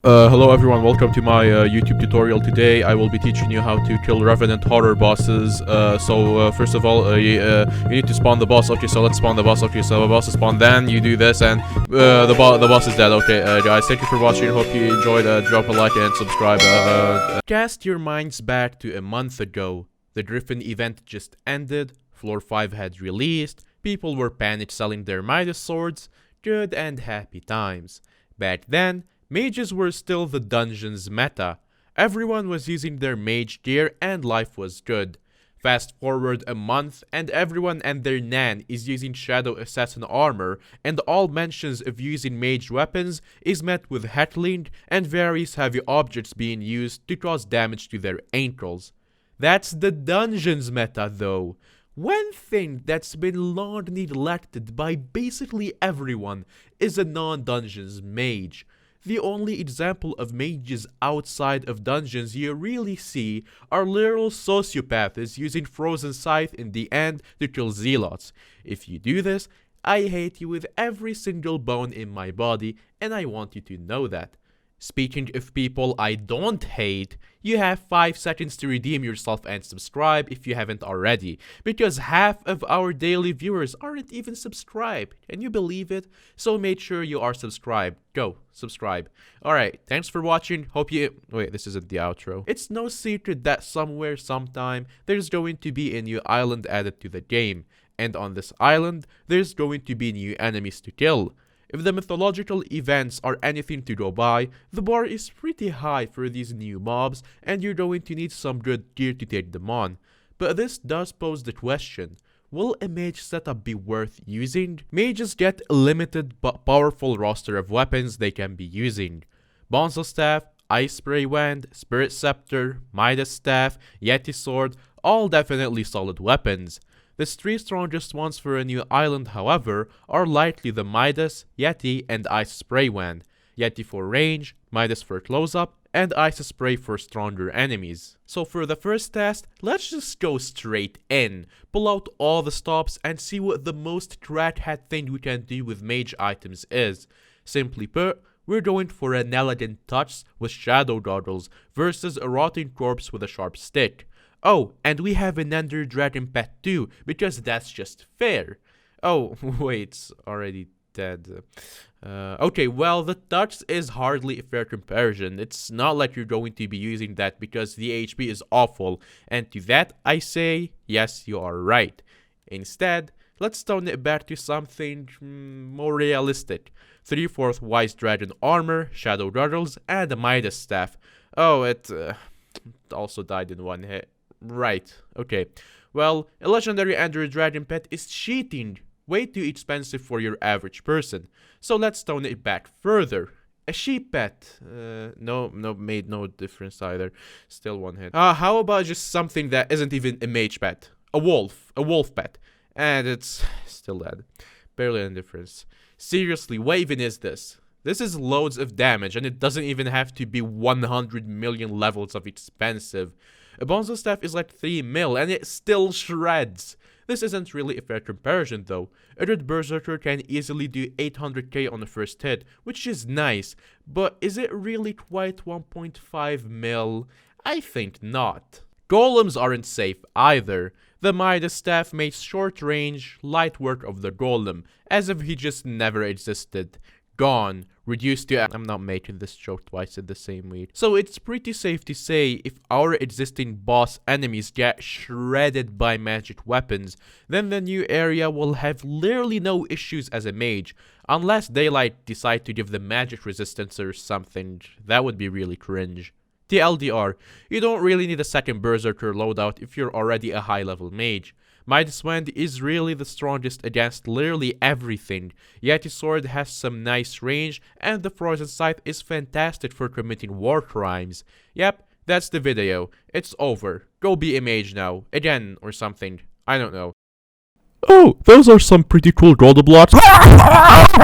Hello everyone, welcome to my YouTube tutorial. Today I will be teaching you how to kill Revenant horror bosses. First of all, you need to spawn the boss. Okay, so let's spawn the boss. Okay, so the boss is spawned, then you do this and the boss is dead. Okay, guys, thank you for watching. Hope you enjoyed. Drop a like and subscribe. Cast your minds back to a month ago. The Griffin event just ended, Floor 5 had released, people were panic selling their Midas swords, good and happy times. Back then, mages were still the dungeon's meta. Everyone was using their mage gear and life was good. Fast forward a month and everyone and their nan is using shadow assassin armor, and all mentions of using mage weapons is met with heckling and various heavy objects being used to cause damage to their ankles. That's the dungeon's meta though. One thing that's been long neglected by basically everyone is a non-dungeons mage. The only example of mages outside of dungeons you really see are literal sociopaths using Frozen Scythe in the end to kill zealots. If you do this, I hate you with every single bone in my body, and I want you to know that. Speaking of people I don't hate, you have 5 seconds to redeem yourself and subscribe if you haven't already, because half of our daily viewers aren't even subscribed. Can you believe it? So make sure you are subscribed. Go, subscribe. Alright, thanks for watching. Hope you... Wait, this isn't the outro. It's no secret that somewhere, sometime, there's going to be a new island added to the game. And on this island, there's going to be new enemies to kill. If the mythological events are anything to go by, the bar is pretty high for these new mobs, and you're going to need some good gear to take them on. But this does pose the question, will a mage setup be worth using? Mages get a limited but powerful roster of weapons they can be using. Bonzo Staff, Ice Spray Wand, Spirit Scepter, Midas Staff, Yeti Sword, all definitely solid weapons. The 3 strongest ones for a new island, however, are likely the Midas, Yeti, and Ice Spray Wand. Yeti for range, Midas for close-up, and Ice Spray for stronger enemies. So for the first test, let's just go straight in, pull out all the stops, and see what the most crackhead thing we can do with mage items is. Simply put, we're going for an elegant touch with shadow goggles versus a rotting corpse with a sharp stick. Oh, and we have an Ender Dragon pet too, because that's just fair. Oh, wait, it's already dead. Okay, well, the touch is hardly a fair comparison. It's not like you're going to be using that because the HP is awful. And to that, I say, yes, you are right. Instead, let's tone it back to something more realistic. 3/4 Wise Dragon armor, shadow goggles, and a Midas staff. Oh, it also died in one hit. Right, okay. Well, a legendary Ender Dragon pet is cheating. Way too expensive for your average person. So let's tone it back further. A sheep pet. No, made no difference either. Still one hit. How about just something that isn't even a mage pet? A wolf pet. And it's still dead. Barely any difference. Seriously, what even is this? This is loads of damage, and it doesn't even have to be 100 million levels of expensive. A Bonzo Staff is like 3 mil, and it still shreds. This isn't really a fair comparison though. A good Berserker can easily do 800k on the first hit, which is nice, but is it really quite 1.5 mil? I think not. Golems aren't safe either. The Midas Staff makes short range, light work of the golem, as if he just never existed. Gone, reduced to... I'm not making this joke twice in the same week. So it's pretty safe to say if our existing boss enemies get shredded by magic weapons, then the new area will have literally no issues as a mage, unless they decide to give them magic resistance or something. That would be really cringe. TLDR, you don't really need a second Berserker loadout if you're already a high level mage. Midas Wand is really the strongest against literally everything. Yeti Sword has some nice range, and the Frozen Scythe is fantastic for committing war crimes. Yep, that's the video. It's over. Go be a mage now. Again, or something. I don't know. Oh, those are some pretty cool gold blocks.